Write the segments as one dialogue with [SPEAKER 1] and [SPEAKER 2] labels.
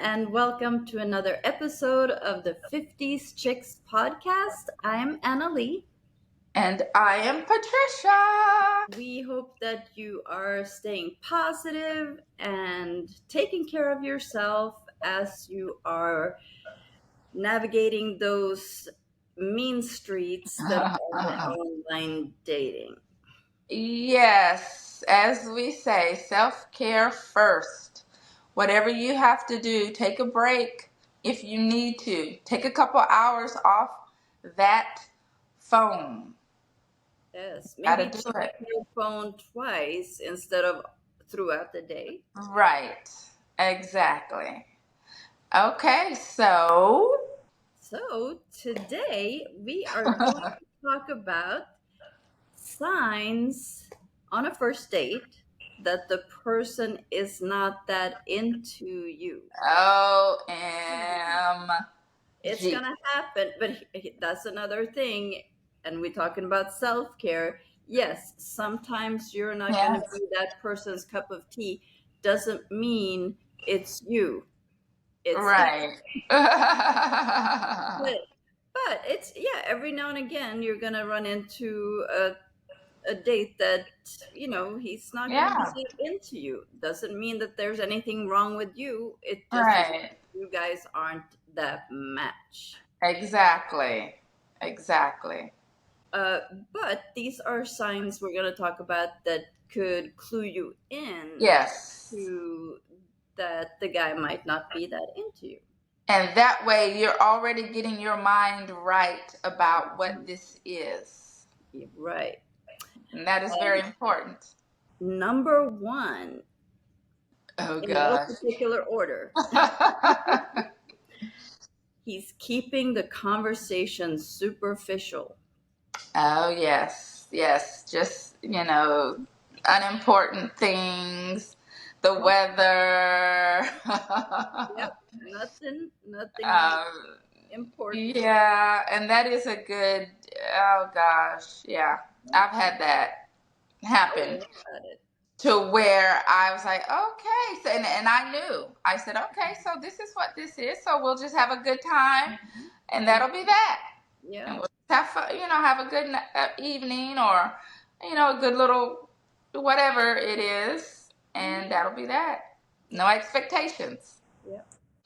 [SPEAKER 1] and welcome to another episode of the 50s Chicks podcast. I'm Annalie.
[SPEAKER 2] And I am Patricia.
[SPEAKER 1] We hope that you are staying positive and taking care of yourself as you are navigating those mean streets that are online dating.
[SPEAKER 2] Yes, as we say, self-care first. Whatever you have to do, take a break if you need to. Take a couple hours off that phone.
[SPEAKER 1] Yes,
[SPEAKER 2] Gotta
[SPEAKER 1] maybe
[SPEAKER 2] do
[SPEAKER 1] check
[SPEAKER 2] it.
[SPEAKER 1] your phone twice instead of throughout the day.
[SPEAKER 2] Right. Exactly. Okay, so
[SPEAKER 1] So, today we are going to talk about signs on a first date that the person is not that into you. It's
[SPEAKER 2] OMG.
[SPEAKER 1] gonna happen, but that's another thing. And we're talking about self care. Yes, sometimes you're not gonna
[SPEAKER 2] Yes.
[SPEAKER 1] be that person's cup of tea. Doesn't mean it's you. It's him.
[SPEAKER 2] Right.
[SPEAKER 1] But, but it's yeah. Every now and again, you're gonna run into a date that he's not going to
[SPEAKER 2] Yeah.
[SPEAKER 1] be into you. Doesn't mean that there's anything wrong with you. It just means
[SPEAKER 2] Right.
[SPEAKER 1] you guys aren't that match.
[SPEAKER 2] Exactly. Exactly.
[SPEAKER 1] uh, but these are signs we're going to talk about that could clue you in
[SPEAKER 2] Yes.
[SPEAKER 1] to that the guy might not be that into you.
[SPEAKER 2] And that way you're already getting your mind right about what this is.
[SPEAKER 1] Right.
[SPEAKER 2] And that is very important.
[SPEAKER 1] Number one,
[SPEAKER 2] Oh
[SPEAKER 1] in no
[SPEAKER 2] gosh.
[SPEAKER 1] particular order, he's keeping the conversation superficial.
[SPEAKER 2] Oh yes. Yes. Just, unimportant things, the weather.
[SPEAKER 1] Yep, nothing
[SPEAKER 2] um,
[SPEAKER 1] important.
[SPEAKER 2] yeah, and that is a good, oh gosh. Yeah. I've had that
[SPEAKER 1] Oh,
[SPEAKER 2] happen.
[SPEAKER 1] got it.
[SPEAKER 2] To where I was like, okay, so, and I knew. I said, okay, so this is what this is. So we'll just have a good time, and that'll be that.
[SPEAKER 1] Yeah,
[SPEAKER 2] And we'll just have fun, have a good evening, or a good little whatever it is, and that'll be that. No expectations.
[SPEAKER 1] yeah.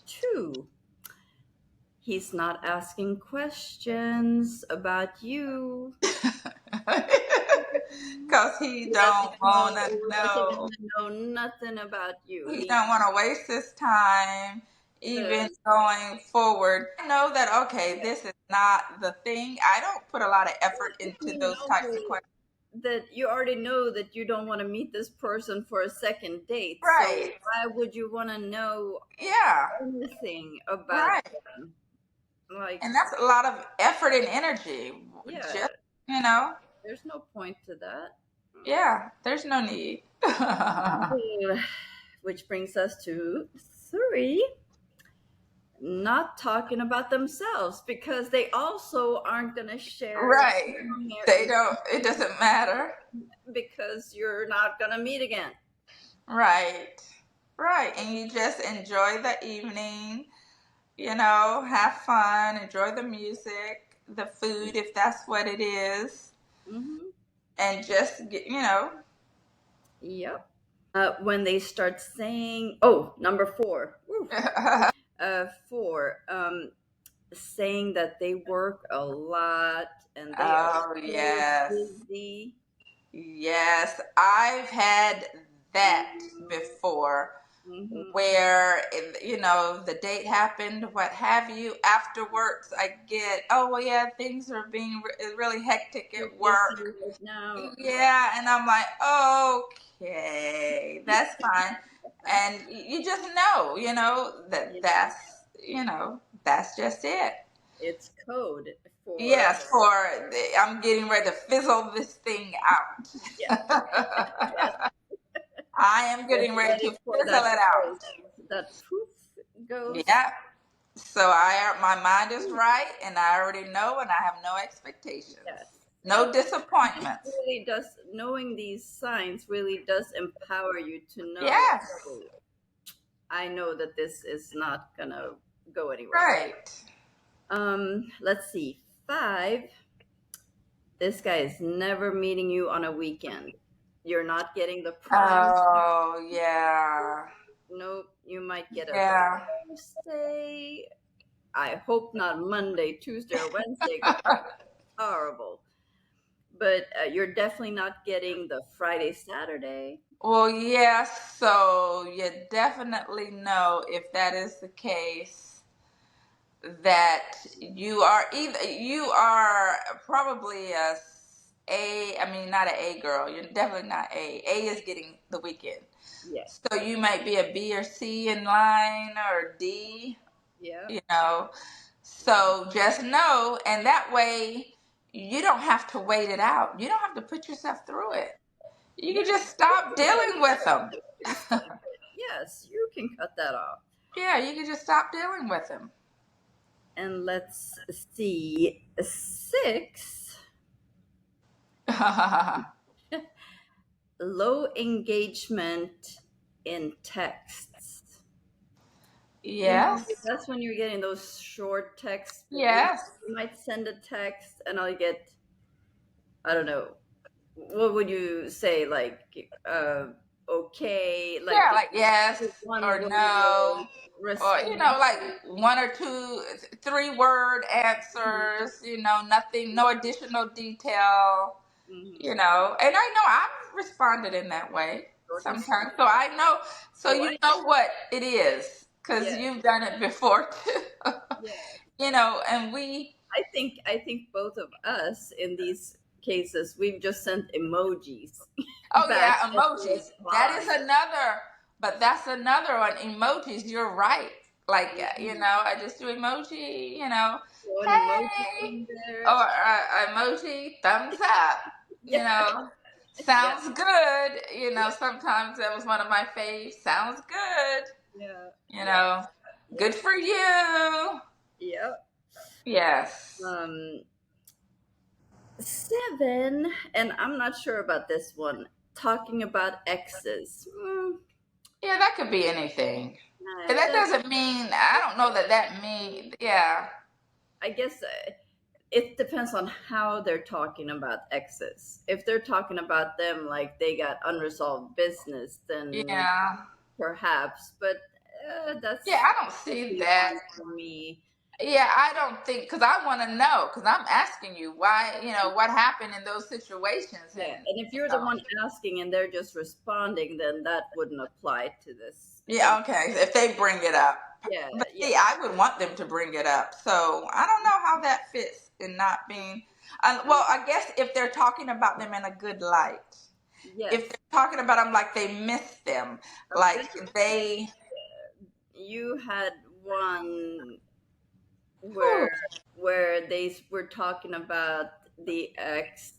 [SPEAKER 1] Two, he's not asking questions about you.
[SPEAKER 2] Cause he
[SPEAKER 1] He doesn't
[SPEAKER 2] don't
[SPEAKER 1] know.
[SPEAKER 2] wanna
[SPEAKER 1] He
[SPEAKER 2] know.
[SPEAKER 1] doesn't know nothing about you.
[SPEAKER 2] He
[SPEAKER 1] He
[SPEAKER 2] don't want to waste his time even
[SPEAKER 1] the
[SPEAKER 2] going forward. I know that, okay, this is not the thing. I don't put a lot of effort into
[SPEAKER 1] you
[SPEAKER 2] those
[SPEAKER 1] know
[SPEAKER 2] types of questions.
[SPEAKER 1] that you already know that you don't want to meet this person for a second date. So
[SPEAKER 2] Right.
[SPEAKER 1] why would you want to know
[SPEAKER 2] Yeah.
[SPEAKER 1] anything about
[SPEAKER 2] Right.
[SPEAKER 1] them? Like,
[SPEAKER 2] And that's a lot of effort and energy.
[SPEAKER 1] yeah,
[SPEAKER 2] Just, you know,
[SPEAKER 1] there's no point to that.
[SPEAKER 2] yeah, there's no need.
[SPEAKER 1] Which brings us to three, not talking about themselves because they also aren't going to share
[SPEAKER 2] Right. They don't, it doesn't matter.
[SPEAKER 1] because you're not going to meet again.
[SPEAKER 2] Right. Right. And you just enjoy the evening, have fun, enjoy the music, the food, if that's what it is,
[SPEAKER 1] Mm-hmm.
[SPEAKER 2] and just get.
[SPEAKER 1] Yep. When they start saying, number four. Woo. Four, saying that they work a lot and they are
[SPEAKER 2] Oh,
[SPEAKER 1] so
[SPEAKER 2] yes.
[SPEAKER 1] busy.
[SPEAKER 2] Yes. I've had that before
[SPEAKER 1] Mm-hmm.
[SPEAKER 2] where, the date happened, what have you. Afterwards, I get, oh, well, yeah, things are being really hectic
[SPEAKER 1] You're
[SPEAKER 2] at work.
[SPEAKER 1] busy right now.
[SPEAKER 2] Yeah, and I'm like, okay, that's fine. And you just know, that
[SPEAKER 1] Yeah.
[SPEAKER 2] that's just it.
[SPEAKER 1] It's code for
[SPEAKER 2] Yes, I'm getting ready to fizzle this thing
[SPEAKER 1] yeah. Yes.
[SPEAKER 2] out. I am
[SPEAKER 1] Get
[SPEAKER 2] getting ready to
[SPEAKER 1] ready for
[SPEAKER 2] fizzle it out.
[SPEAKER 1] that poof goes.
[SPEAKER 2] Yeah. So my mind is right, and I already know, and I have no expectations,
[SPEAKER 1] Yes.
[SPEAKER 2] no
[SPEAKER 1] This
[SPEAKER 2] disappointments.
[SPEAKER 1] really does, knowing these signs really does empower you to know,
[SPEAKER 2] Yes.
[SPEAKER 1] oh, I know that this is not gonna go anywhere.
[SPEAKER 2] Right.
[SPEAKER 1] Let's see. 5. This guy is never meeting you on a weekend. You're not getting the prime.
[SPEAKER 2] Oh, yeah.
[SPEAKER 1] Nope. You might get a
[SPEAKER 2] Yeah.
[SPEAKER 1] Thursday. I hope not Monday, Tuesday, or Wednesday, 'cause that's horrible. But you're definitely not getting the Friday, Saturday.
[SPEAKER 2] Well, yeah, so you definitely know if that is the case that you are probably I mean not an A girl. You're definitely not A. A is getting the weekend.
[SPEAKER 1] Yeah.
[SPEAKER 2] So you might be a B or C in line or D,
[SPEAKER 1] Yeah.
[SPEAKER 2] you know. So just know, and that way you don't have to wait it out. You don't have to put yourself through it. You can
[SPEAKER 1] Yeah.
[SPEAKER 2] just stop dealing with them.
[SPEAKER 1] You can stop it. Yes, you can cut that off.
[SPEAKER 2] Yeah, you can just stop dealing with them.
[SPEAKER 1] And let's see. 6. Low engagement in texts.
[SPEAKER 2] Yes.
[SPEAKER 1] That's when you're getting those short texts.
[SPEAKER 2] Yes.
[SPEAKER 1] You might send a text and I'll get, I don't know, what would you say? Like, okay.
[SPEAKER 2] Yeah, like yes
[SPEAKER 1] one
[SPEAKER 2] or
[SPEAKER 1] word
[SPEAKER 2] no. Or,
[SPEAKER 1] response.
[SPEAKER 2] like 1 or 2, 3 word answers, nothing, no additional detail,
[SPEAKER 1] Mhm.
[SPEAKER 2] And I know I've responded in that way
[SPEAKER 1] Short and
[SPEAKER 2] sometimes.
[SPEAKER 1] sweet.
[SPEAKER 2] So I know, so
[SPEAKER 1] Oh,
[SPEAKER 2] you know what it is because
[SPEAKER 1] yeah,
[SPEAKER 2] you've done it before too,
[SPEAKER 1] yeah.
[SPEAKER 2] and we,
[SPEAKER 1] I think both of us in these cases we've just sent emojis
[SPEAKER 2] oh
[SPEAKER 1] back
[SPEAKER 2] yeah,
[SPEAKER 1] as a
[SPEAKER 2] emojis. That is
[SPEAKER 1] response.
[SPEAKER 2] another, but that's another one. Emojis, you're right. Like,
[SPEAKER 1] Mhm.
[SPEAKER 2] I just do emoji,
[SPEAKER 1] Throw an emoji
[SPEAKER 2] hey,
[SPEAKER 1] in there.
[SPEAKER 2] or emoji, thumbs up,
[SPEAKER 1] Yeah, yeah,
[SPEAKER 2] sounds good. Sometimes that was one of my faves. Sounds good.
[SPEAKER 1] yeah,
[SPEAKER 2] You
[SPEAKER 1] yeah,
[SPEAKER 2] know, good for you.
[SPEAKER 1] yeah.
[SPEAKER 2] Yes.
[SPEAKER 1] 7, and I'm not sure about this one. Talking about exes.
[SPEAKER 2] Yeah, that could be anything. And that
[SPEAKER 1] That
[SPEAKER 2] doesn't mean, I don't know that means, yeah.
[SPEAKER 1] I guess it depends on how they're talking about exes. If they're talking about them like they got unresolved business, then
[SPEAKER 2] Yeah.
[SPEAKER 1] perhaps. But
[SPEAKER 2] Yeah,
[SPEAKER 1] that's
[SPEAKER 2] I don't see
[SPEAKER 1] totally
[SPEAKER 2] that.
[SPEAKER 1] fine for me.
[SPEAKER 2] Yeah, I don't think, because I want to know, because I'm asking you why, what happened in those situations.
[SPEAKER 1] Yeah,
[SPEAKER 2] And,
[SPEAKER 1] and if you're the one asking and they're just responding, then that wouldn't apply to this
[SPEAKER 2] yeah,
[SPEAKER 1] case.
[SPEAKER 2] okay, if they bring it up.
[SPEAKER 1] Yeah,
[SPEAKER 2] But
[SPEAKER 1] yeah,
[SPEAKER 2] see, I would want them to bring it up. So I don't know how that fits in not being, well, I guess if they're talking about them in a good light. If
[SPEAKER 1] yes.
[SPEAKER 2] they're talking about them like they miss them, like they,
[SPEAKER 1] You had one where
[SPEAKER 2] whew,
[SPEAKER 1] they were talking about the ex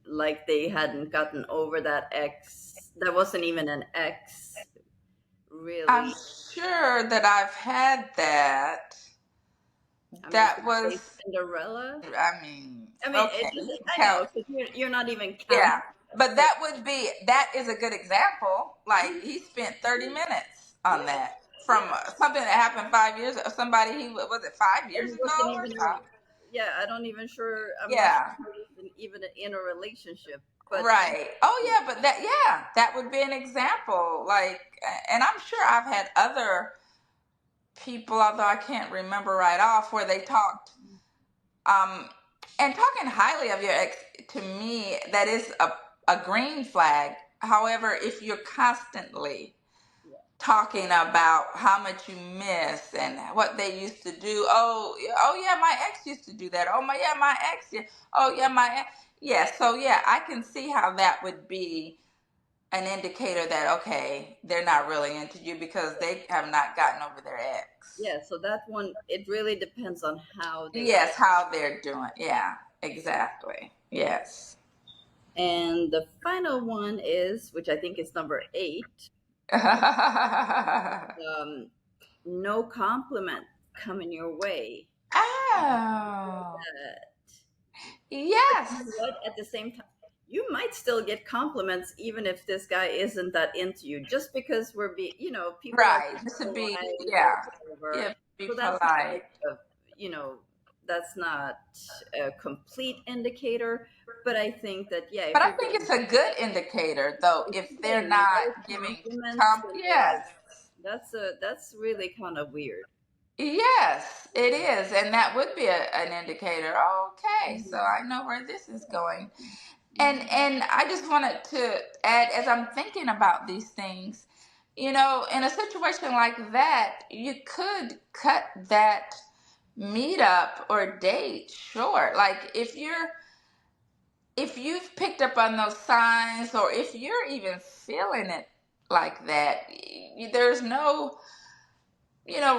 [SPEAKER 1] like they hadn't gotten over that ex that wasn't even an ex
[SPEAKER 2] I'm
[SPEAKER 1] really.
[SPEAKER 2] sure that I've had that.
[SPEAKER 1] I'm just
[SPEAKER 2] That
[SPEAKER 1] gonna say
[SPEAKER 2] was,
[SPEAKER 1] Cinderella.
[SPEAKER 2] I mean,
[SPEAKER 1] I mean,
[SPEAKER 2] okay,
[SPEAKER 1] it,
[SPEAKER 2] you can
[SPEAKER 1] I
[SPEAKER 2] count.
[SPEAKER 1] know because you're not even counting.
[SPEAKER 2] Yeah, but that is a good example. Like he spent 30 minutes on
[SPEAKER 1] Yeah,
[SPEAKER 2] that from
[SPEAKER 1] yeah,
[SPEAKER 2] something that happened 5 years. Somebody was it 5 years
[SPEAKER 1] and it
[SPEAKER 2] ago
[SPEAKER 1] wasn't
[SPEAKER 2] or
[SPEAKER 1] even
[SPEAKER 2] so?
[SPEAKER 1] yeah, I'm not sure
[SPEAKER 2] Yeah,
[SPEAKER 1] he was even in a relationship, but
[SPEAKER 2] right. Oh yeah, but that would be an example. Like, and I'm sure I've had other people, although I can't remember right off, where they talked. Um, and talking highly of your ex, to me, that is a green flag. However, if you're constantly talking about how much you miss and what they used to do, oh yeah, my ex used to do that. Oh my, yeah, my ex. Yeah. Oh yeah, my ex. Yeah. So yeah, I can see how that would be an indicator that okay, they're not really into you because they have not gotten over their ex.
[SPEAKER 1] yeah, so that one it really depends on how they are.
[SPEAKER 2] Yes, how they're doing. Yeah, exactly. Yes.
[SPEAKER 1] And the final one is, which I think is number 8, um, no compliment coming your way.
[SPEAKER 2] Oh,
[SPEAKER 1] Uh, but you
[SPEAKER 2] yes.
[SPEAKER 1] know what? At the same time, you might still get compliments even if this guy isn't that into you, just because we're being, people are
[SPEAKER 2] Right.
[SPEAKER 1] being
[SPEAKER 2] Just to be,
[SPEAKER 1] polite or
[SPEAKER 2] yeah,
[SPEAKER 1] whatever.
[SPEAKER 2] yeah, be
[SPEAKER 1] So that's not
[SPEAKER 2] polite.
[SPEAKER 1] like you know, that's not a complete indicator. But I think that, yeah,
[SPEAKER 2] But
[SPEAKER 1] if
[SPEAKER 2] I
[SPEAKER 1] you're
[SPEAKER 2] think
[SPEAKER 1] getting
[SPEAKER 2] it's a good indicator, though,
[SPEAKER 1] if
[SPEAKER 2] if
[SPEAKER 1] you're
[SPEAKER 2] they're
[SPEAKER 1] getting no
[SPEAKER 2] not giving
[SPEAKER 1] compliments, then yeah,
[SPEAKER 2] yes.
[SPEAKER 1] that's really kind of weird.
[SPEAKER 2] Yes, it is. And that would be an indicator. Okay, so
[SPEAKER 1] Mhm.
[SPEAKER 2] I know where this is going.
[SPEAKER 1] Mhm.
[SPEAKER 2] And I just wanted to add, as I'm thinking about these things, in a situation like that, you could cut that meetup or date short. Like if you've picked up on those signs, or if you're even feeling it like that, there's no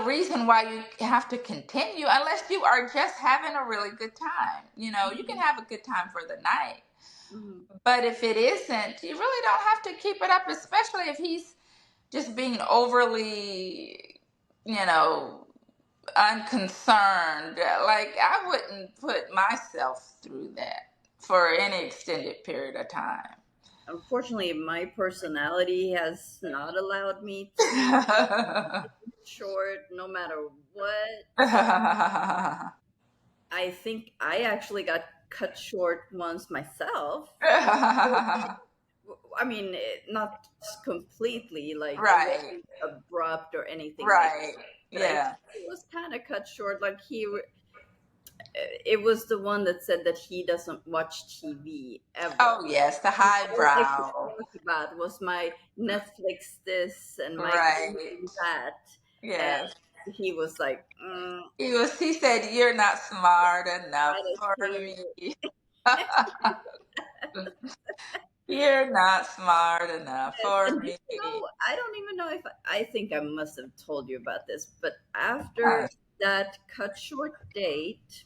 [SPEAKER 2] reason why you have to continue unless you are just having a really good time. You can
[SPEAKER 1] Mhm.
[SPEAKER 2] have a good time for the night,
[SPEAKER 1] Mhm.
[SPEAKER 2] but if it isn't, you really don't have to keep it up, especially if he's just being overly, you know, unconcerned. Like, I wouldn't put myself through that for any extended period of time.
[SPEAKER 1] Unfortunately, my personality has not allowed me to short no matter what. I think I actually got cut short once myself. I mean, not completely, like it
[SPEAKER 2] Right,
[SPEAKER 1] wasn't abrupt or anything like
[SPEAKER 2] right,
[SPEAKER 1] that. But I
[SPEAKER 2] yeah.
[SPEAKER 1] think it was kind of cut short. Like it was the one that said that he doesn't watch TV ever.
[SPEAKER 2] Oh, yes, the
[SPEAKER 1] And all I could
[SPEAKER 2] highbrow.
[SPEAKER 1] talk about was my Netflix this and my
[SPEAKER 2] Right,
[SPEAKER 1] gaming that. And
[SPEAKER 2] yes.
[SPEAKER 1] he was like,
[SPEAKER 2] He said, "You're not smart enough
[SPEAKER 1] I don't
[SPEAKER 2] for
[SPEAKER 1] care.
[SPEAKER 2] me." You're not smart enough
[SPEAKER 1] Yes,
[SPEAKER 2] for
[SPEAKER 1] and
[SPEAKER 2] me.
[SPEAKER 1] I don't even know if I think I must have told you about this, but
[SPEAKER 2] Uh,
[SPEAKER 1] after that cut short date,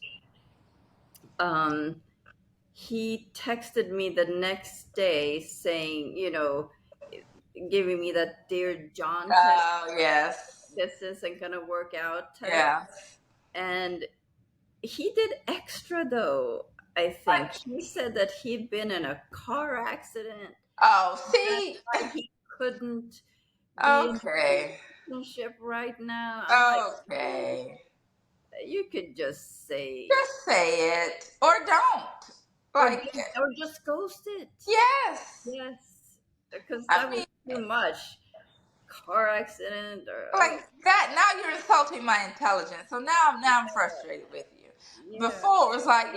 [SPEAKER 1] um, he texted me the next day saying, giving me that Dear John text,
[SPEAKER 2] oh, yes.
[SPEAKER 1] this isn't gonna work out text.
[SPEAKER 2] Yeah.
[SPEAKER 1] And he did extra though, I think.
[SPEAKER 2] Like,
[SPEAKER 1] He said that he'd been in a car accident.
[SPEAKER 2] oh,
[SPEAKER 1] That's
[SPEAKER 2] see?
[SPEAKER 1] why he couldn't be in a
[SPEAKER 2] Okay.
[SPEAKER 1] relationship right now. I'm like, "Dude,
[SPEAKER 2] Okay.
[SPEAKER 1] you could just say,
[SPEAKER 2] Just say it or don't.
[SPEAKER 1] or
[SPEAKER 2] Like,
[SPEAKER 1] just ghost it.
[SPEAKER 2] yes.
[SPEAKER 1] Yes, because
[SPEAKER 2] I
[SPEAKER 1] that was
[SPEAKER 2] mean,
[SPEAKER 1] too much. Car accident, or
[SPEAKER 2] like that. Now you're insulting my intelligence. So now I'm frustrated with you.
[SPEAKER 1] yeah,
[SPEAKER 2] Before it was like,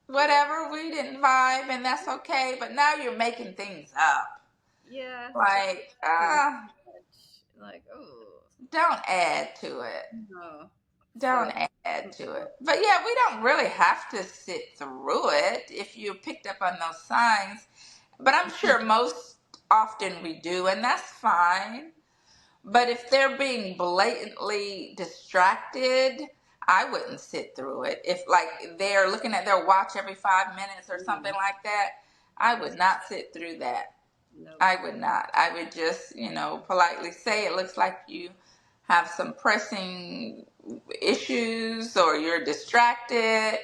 [SPEAKER 2] whatever, we didn't vibe and that's okay. But now you're making things up.
[SPEAKER 1] yeah, that was
[SPEAKER 2] Like,
[SPEAKER 1] too much. Like, oh
[SPEAKER 2] don't add to it.
[SPEAKER 1] no. So
[SPEAKER 2] Don't add to it. But yeah, we don't really have to sit through it if you picked up on those signs. But I'm sure most often we do, and that's fine. But if they're being blatantly distracted, I wouldn't sit through it. If like they're looking at their watch every 5 minutes or something like that, I would not sit through that.
[SPEAKER 1] no,
[SPEAKER 2] I would not. I would just, politely say it looks like you have some pressing issues or you're distracted.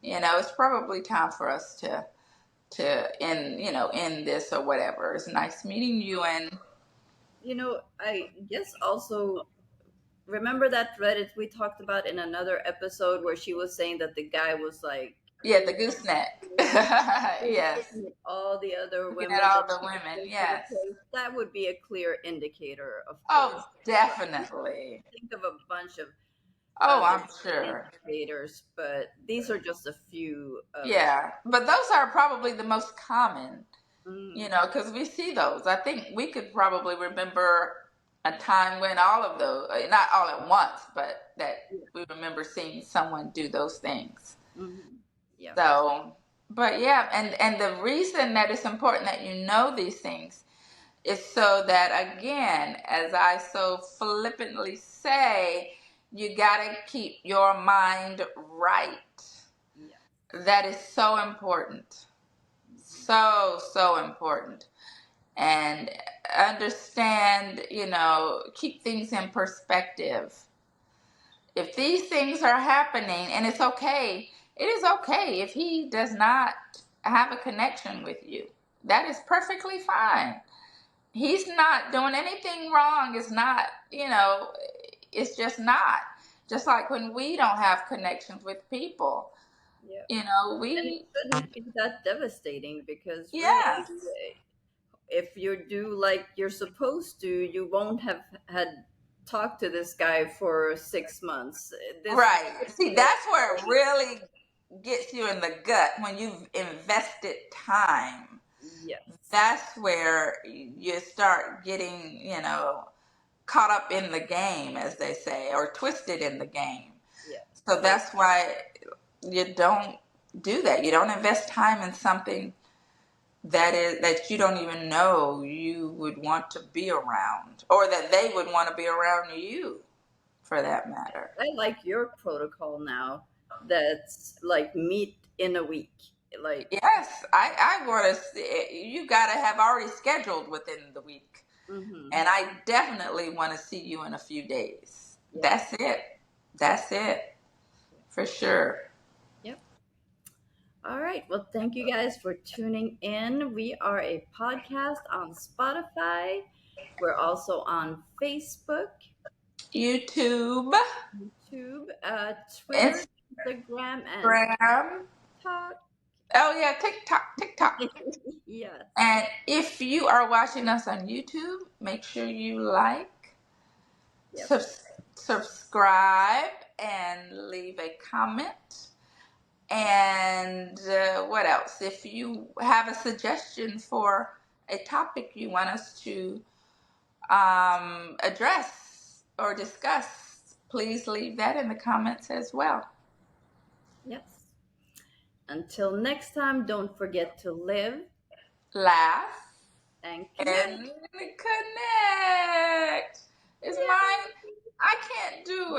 [SPEAKER 2] It's probably time for us to end this or whatever. It's nice meeting you, and
[SPEAKER 1] I guess also remember that Reddit we talked about in another episode where she was saying that the guy was like
[SPEAKER 2] yeah, the gooseneck. Yes.
[SPEAKER 1] looking at all the other
[SPEAKER 2] Looking at
[SPEAKER 1] women
[SPEAKER 2] all
[SPEAKER 1] that
[SPEAKER 2] the women,
[SPEAKER 1] came to the
[SPEAKER 2] yes.
[SPEAKER 1] place. That would be a clear indicator, of course.
[SPEAKER 2] Oh, definitely.
[SPEAKER 1] Think of a bunch of
[SPEAKER 2] Oh,
[SPEAKER 1] other
[SPEAKER 2] I'm sure.
[SPEAKER 1] indicators, but these are just a few of.
[SPEAKER 2] Yeah, but those are probably the most common,
[SPEAKER 1] Mm,
[SPEAKER 2] because we see those. I think we could probably remember a time when all of those, not all at once, but that
[SPEAKER 1] yeah.
[SPEAKER 2] we remember seeing someone do those things.
[SPEAKER 1] Yeah.
[SPEAKER 2] So, but yeah, and the reason that it's important that you know these things is so that, again, as I so flippantly say, you gotta keep your mind right.
[SPEAKER 1] Yeah.
[SPEAKER 2] That is so important. So, so important. And understand, keep things in perspective. If these things are happening, and it's okay, it is okay if he does not have a connection with you. That is perfectly fine. He's not doing anything wrong. It's not, it's just not. Just like when we don't have connections with people,
[SPEAKER 1] Yeah. And it
[SPEAKER 2] we,
[SPEAKER 1] shouldn't be that devastating because really,
[SPEAKER 2] yes,
[SPEAKER 1] if you do like you're supposed to, you won't have had talked to this guy for 6 months. This
[SPEAKER 2] right. See, that's where it really gets you in the gut when you've invested time.
[SPEAKER 1] yes,
[SPEAKER 2] That's where you start getting, caught up in the game, as they say, or twisted in the game.
[SPEAKER 1] yes,
[SPEAKER 2] So that's why you don't do that. You don't invest time in something that you don't even know you would want to be around, or that they would want to be around you, for that matter.
[SPEAKER 1] I like your protocol now. That's like meet in a week. Like,
[SPEAKER 2] Yes, I want to. You got to have already scheduled within the week,
[SPEAKER 1] hmm,
[SPEAKER 2] and I definitely want to see you in a few days.
[SPEAKER 1] yeah,
[SPEAKER 2] That's it. That's it for sure.
[SPEAKER 1] yep. All right. Well, thank you guys for tuning in. We are a podcast on Spotify. We're also on Facebook,
[SPEAKER 2] YouTube,
[SPEAKER 1] YouTube, Twitter, Instagram, and
[SPEAKER 2] Instagram.
[SPEAKER 1] TikTok.
[SPEAKER 2] Oh yeah, TikTok, TikTok.
[SPEAKER 1] Yes.
[SPEAKER 2] And if you are watching us on YouTube, make sure you like,
[SPEAKER 1] Yep.
[SPEAKER 2] subscribe, and leave a comment. And what else? If you have a suggestion for a topic you want us to address or discuss, please leave that in the comments as well.
[SPEAKER 1] Yes. Until next time, don't forget to live
[SPEAKER 2] Laugh
[SPEAKER 1] and
[SPEAKER 2] and
[SPEAKER 1] connect.
[SPEAKER 2] connect. It's
[SPEAKER 1] Yeah.
[SPEAKER 2] mine. I can't do it.